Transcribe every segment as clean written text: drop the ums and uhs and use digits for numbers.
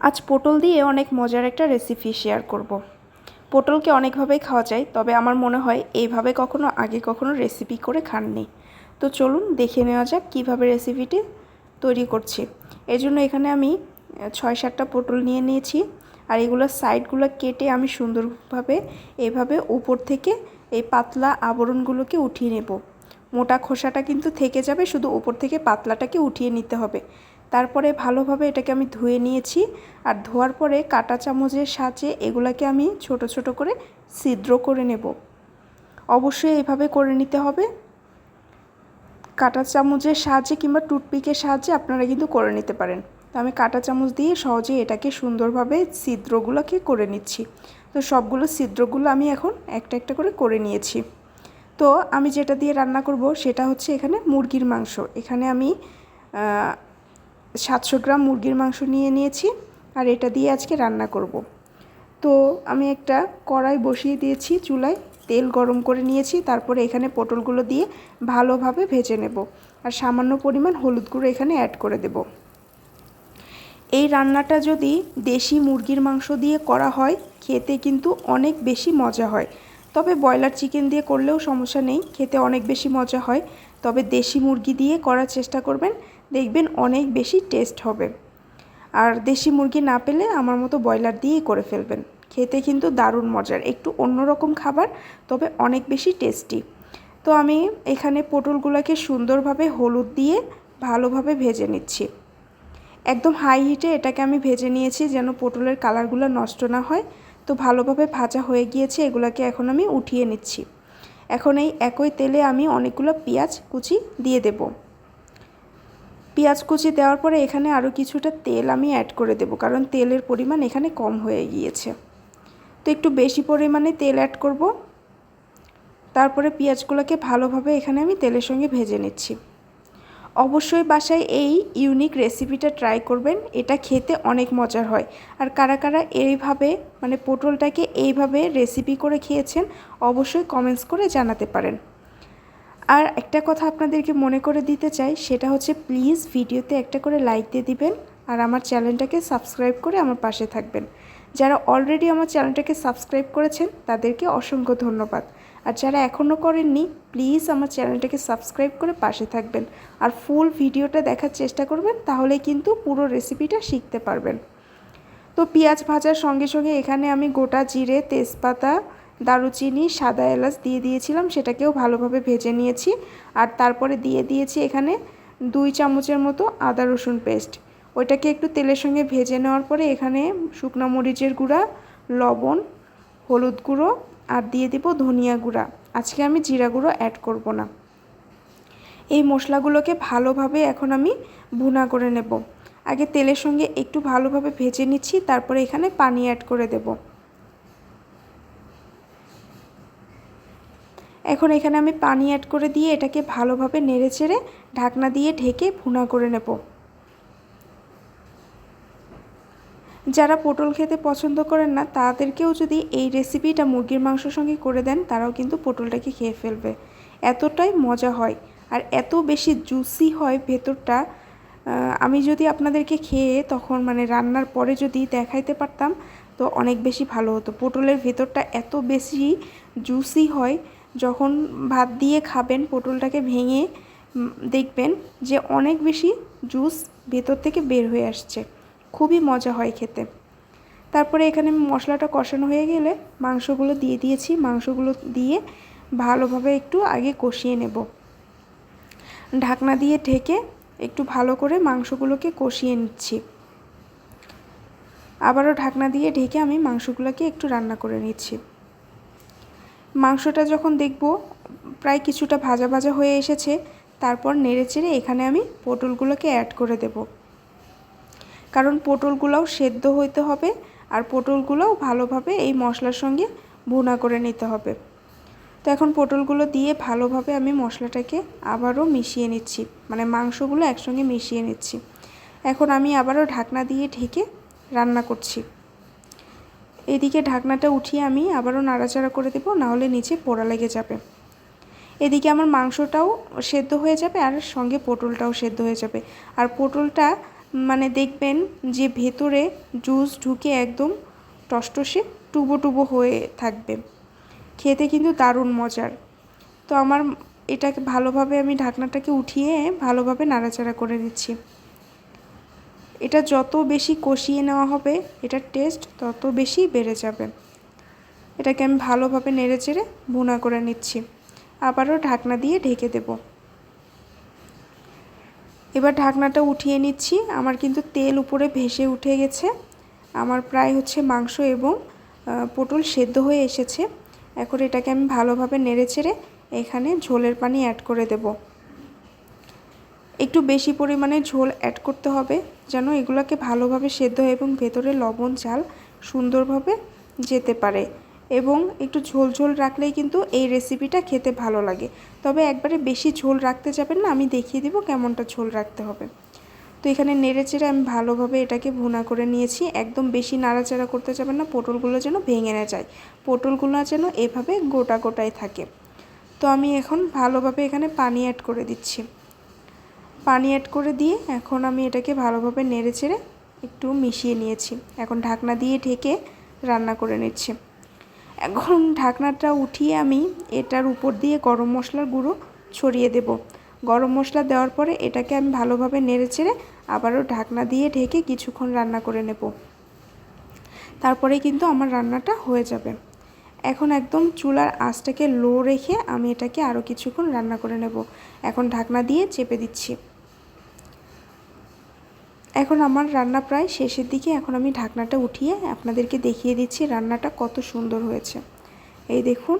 আজ পটল দিয়ে অনেক মজার একটা রেসিপি শেয়ার করব। পটলকে অনেকভাবেই খাওয়া যায়, তবে আমার মনে হয় এইভাবে আগে কখনো রেসিপি করে খাননি। তো চলুন দেখে নেওয়া যাক কীভাবে রেসিপিটি তৈরি করছি। এই জন্য এখানে আমি 6-7টা পটল নিয়ে নিয়েছি, আর এগুলোর সাইডগুলো কেটে আমি সুন্দরভাবে এইভাবে উপর থেকে এই পাতলা আবরণগুলোকে উঠিয়ে নেব। মোটা খোসাটা কিন্তু থেকে যাবে, শুধু উপর থেকে পাতলাটাকে উঠিয়ে নিতে হবে। তারপরে ভালোভাবে এটাকে আমি ধুয়ে নিয়েছি, আর ধোয়ার পরে কাঁটা চামচের সাহায্যে এগুলাকে আমি ছোট ছোট করে ছিদ্র করে নেব। অবশ্যই এইভাবে করে নিতে হবে। কাঁটা চামচের সাহায্যে কিংবা টুথপিকের সাহায্যে আপনারা কিন্তু করে নিতে পারেন। তো আমি কাঁটা চামচ দিয়ে সহজেই এটাকে সুন্দরভাবে ছিদ্রগুলোকে করে নিচ্ছি। তো সবগুলো ছিদ্রগুলো আমি এখন একটা একটা করে নিয়েছি। তো আমি যেটা দিয়ে রান্না করব সেটা হচ্ছে এখানে মুরগির মাংস। এখানে আমি 700 গ্রাম মুরগির মাংস নিয়ে নিয়েছি, আর এটা দিয়ে আজকে রান্না করব। তো আমি একটা কড়াই বসিয়ে দিয়েছি চুলায়, তেল গরম করে নিয়েছি। তারপরে এখানে পটলগুলো দিয়ে ভালোভাবে ভেজে নেব, আর সামান্য পরিমাণ হলুদ গুঁড়ো এখানে অ্যাড করে দেব। এই রান্নাটা যদি দেশি মুরগির মাংস দিয়ে করা হয় খেতে কিন্তু অনেক বেশি মজা হয়। তবে ব্রয়লার চিকেন দিয়ে করলেও সমস্যা নেই, খেতে অনেক বেশি মজা হয়। তবে দেশি মুরগি দিয়ে করার চেষ্টা করবেন, দেখবেন অনেক বেশি টেস্ট হবে। আর দেশি মুরগি না পেলে আমার মতো ব্রয়লার দিয়েই করে ফেলবেন, খেতে কিন্তু দারুণ মজার, একটু অন্যরকম খাবার, তবে অনেক বেশি টেস্টি। তো আমি এখানে পটলগুলোকে সুন্দরভাবে হলুদ দিয়ে ভালোভাবে ভেজে নিচ্ছি। একদম হাই হিটে এটাকে আমি ভেজে নিয়েছি যেন পটলের কালারগুলো নষ্ট না হয়। তো ভালোভাবে ভাজা হয়ে গিয়েছে, এগুলোকে এখন আমি উঠিয়ে নিচ্ছি। এখন এই একই তেলে আমি অনেকগুলো পেঁয়াজ কুচি দিয়ে দেব। পেঁয়াজ কুচি দেওয়ার পরে এখানে আরও কিছুটা তেল আমি অ্যাড করে দেব, কারণ তেলের পরিমাণ এখানে কম হয়ে গিয়েছে। তো একটু বেশি পরিমাণে তেল অ্যাড করব। তারপরে পেঁয়াজগুলোকে ভালোভাবে এখানে আমি তেলের সঙ্গে ভেজে নিচ্ছি। অবশ্যই বাসায় এই ইউনিক রেসিপিটা ট্রাই করবেন, এটা খেতে অনেক মজার হয়। আর কারা কারা এইভাবে পটলটাকে এইভাবে রেসিপি করে খেয়েছেন অবশ্যই কমেন্টস করে জানাতে পারেন। আর একটা কথা আপনাদেরকে মনে করে দিতে চাই, সেটা হচ্ছে প্লিজ ভিডিওতে একটা করে লাইক দিয়ে দিবেন, আর আমার চ্যানেলটাকে সাবস্ক্রাইব করে আমার পাশে থাকবেন। যারা অলরেডি আমার চ্যানেলটাকে সাবস্ক্রাইব করেছেন তাদেরকে অসংখ্য ধন্যবাদ। আর যারা এখনও করেননি প্লিজ আমার চ্যানেলটাকে সাবস্ক্রাইব করে পাশে থাকবেন, আর ফুল ভিডিওটা দেখার চেষ্টা করবেন, তাহলে কিন্তু পুরো রেসিপিটা শিখতে পারবেন। তো পেঁয়াজ ভাজার সঙ্গে সঙ্গে এখানে আমি গোটা জিরে, তেজপাতা, দারুচিনি, সাদা এলাচ দিয়ে দিয়েছিলাম, সেটাকেও ভালোভাবে ভেজে নিয়েছি। আর তারপরে দিয়ে দিয়েছি এখানে 2 চামচের মতো আদা রসুন পেস্ট। ওইটাকে একটু তেলের সঙ্গে ভেজে নেওয়ার পরে এখানে শুকনো মরিচের গুঁড়া, লবণ, হলুদ গুঁড়ো, আর দিয়ে দিব ধনিয়া গুঁড়া। আজকে আমি জিরা গুঁড়ো অ্যাড করব না। এই মশলাগুলোকে ভালোভাবে এখন আমি ভুনা করে নেব। আগে তেলের সঙ্গে একটু ভালোভাবে ভেজে নিচ্ছি, তারপরে এখানে পানি অ্যাড করে দেব। এখন এখানে আমি পানি অ্যাড করে দিয়ে এটাকে ভালোভাবে নেড়েচেড়ে ঢাকনা দিয়ে ঢেকে ভুনা করে নেব। যারা পটল খেতে পছন্দ করেন না তাদেরকেও যদি এই রেসিপিটা মুরগির মাংসের সঙ্গে করে দেন, তারাও কিন্তু পটলটাকে খেয়ে ফেলবে। এতটাই মজা হয় আর এত বেশি জুসি হয় ভেতরটা। আমি যদি আপনাদেরকে খেয়ে তখন রান্নার পরে যদি দেখাইতে পারতাম তো অনেক বেশি ভালো হতো। পটলের ভেতরটা এত বেশি জুসি হয়, যখন ভাত দিয়ে খাবেন পটলটাকে ভেঙে দেখবেন যে অনেক বেশি জুস ভেতর থেকে বের হয়ে আসছে, খুবই মজা হয় খেতে। তারপরে এখানে মশলাটা কষানো হয়ে গেলে মাংসগুলো দিয়ে দিয়েছি। মাংসগুলো দিয়ে ভালোভাবে একটু আগে কষিয়ে নেব। ঢাকনা দিয়ে ঢেকে একটু ভালো করে মাংসগুলোকে কষিয়ে নিচ্ছি। আবারও ঢাকনা দিয়ে ঢেকে আমি মাংসগুলোকে একটু রান্না করে নিচ্ছি। মাংসটা যখন দেখব প্রায় কিছুটা ভাজা ভাজা হয়ে এসেছে, তারপর নেড়েচেড়ে এখানে আমি পটলগুলোকে অ্যাড করে দেব, কারণ পটলগুলোও সেদ্ধ হইতে হবে, আর পটলগুলোও ভালোভাবে এই মশলার সঙ্গে ভুনা করে নিতে হবে। তো এখন পটলগুলো দিয়ে ভালোভাবে আমি মশলাটাকে আবারও মিশিয়ে নিচ্ছি, মাংসগুলো একসঙ্গে মিশিয়ে নিচ্ছি। এখন আমি আবারও ঢাকনা দিয়ে ঢেকে রান্না করছি। এদিকে ঢাকনাটা উঠিয়ে আমি আবারও নাড়াচাড়া করে দেব, নাহলে নিচে পোড়া লেগে যাবে। এদিকে আমার মাংসটাও সেদ্ধ হয়ে যাবে আর সঙ্গে পটলটাও সেদ্ধ হয়ে যাবে। আর পটলটা মানে দেখবেন যে ভেতরে জুস ঢুকে একদম টসটসে টুবো টুবো হয়ে থাকবে, খেতে কিন্তু দারুণ মজার। তো আমার এটাকে ভালোভাবে আমি ঢাকনাটাকে উঠিয়ে ভালোভাবে নাড়াচাড়া করে দিচ্ছি। এটা যত বেশি কষিয়ে নেওয়া হবে এটার টেস্ট তত বেশি বেড়ে যাবে। এটাকে আমি ভালোভাবে নেড়েচেড়ে ভুনা করে নিচ্ছি। আবারও ঢাকনা দিয়ে ঢেকে দেব। এবার ঢাকনাটা উঠিয়ে নিচ্ছি। আমার কিন্তু তেল উপরে ভেসে উঠে গেছে। আমার প্রায় মাংস এবং পটল সেদ্ধ হয়ে এসেছে। এখন এটাকে আমি ভালোভাবে নেড়েচেড়ে এখানে ঝোলের পানি অ্যাড করে দেব। একটু বেশি পরিমাণে ঝোল অ্যাড করতে হবে যেন এগুলোকে ভালোভাবে সেদ্ধ এবং ভেতরে লবণ ঝাল সুন্দরভাবে যেতে পারে। এবং একটু ঝোল ঝোল রাখলেই কিন্তু এই রেসিপিটা খেতে ভালো লাগে। তবে একবারে বেশি ঝোল রাখতে যাবেন না, আমি দেখিয়ে দিব কেমনটা ঝোল রাখতে হবে। তো এখানে নেড়েচেড়ে আমি ভালোভাবে এটাকে ভুনা করে নিয়েছি। একদম বেশি নাড়াচাড়া করতে যাবেন না, পটলগুলো যেন ভেঙে না যায়, পটলগুলো যেন এভাবে গোটা গোটায় থাকে। তো আমি এখন ভালোভাবে এখানে পানি অ্যাড করে দিচ্ছি। পানি অ্যাড করে দিয়ে এখন আমি এটাকে ভালোভাবে নেড়েচেড়ে একটু মিশিয়ে নিয়েছি। এখন ঢাকনা দিয়ে ঢেকে রান্না করে নিচ্ছি। এখন ঢাকনাটা উঠিয়ে আমি এটার উপর দিয়ে গরম মশলার গুঁড়ো ছড়িয়ে দেব। গরম মশলা দেওয়ার পরে এটাকে আমি ভালোভাবে নেড়েচেড়ে আবারও ঢাকনা দিয়ে ঢেকে কিছুক্ষণ রান্না করে নেব। তারপরে কিন্তু আমার রান্নাটা হয়ে যাবে। এখন একদম চুলার আঁচটাকে লো রেখে আমি এটাকে আরও কিছুক্ষণ রান্না করে নেব। এখন ঢাকনা দিয়ে চেপে দিচ্ছি। এখন আমার রান্না প্রায় শেষের দিকে। এখন আমি ঢাকনাটা উঠিয়ে আপনাদেরকে দেখিয়ে দিচ্ছি রান্নাটা কত সুন্দর হয়েছে। এই দেখুন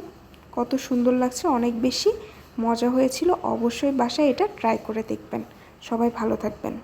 কত সুন্দর লাগছে, অনেক বেশি মজা হয়েছিল। অবশ্যই বাসায় এটা ট্রাই করে দেখবেন। সবাই ভালো থাকবেন।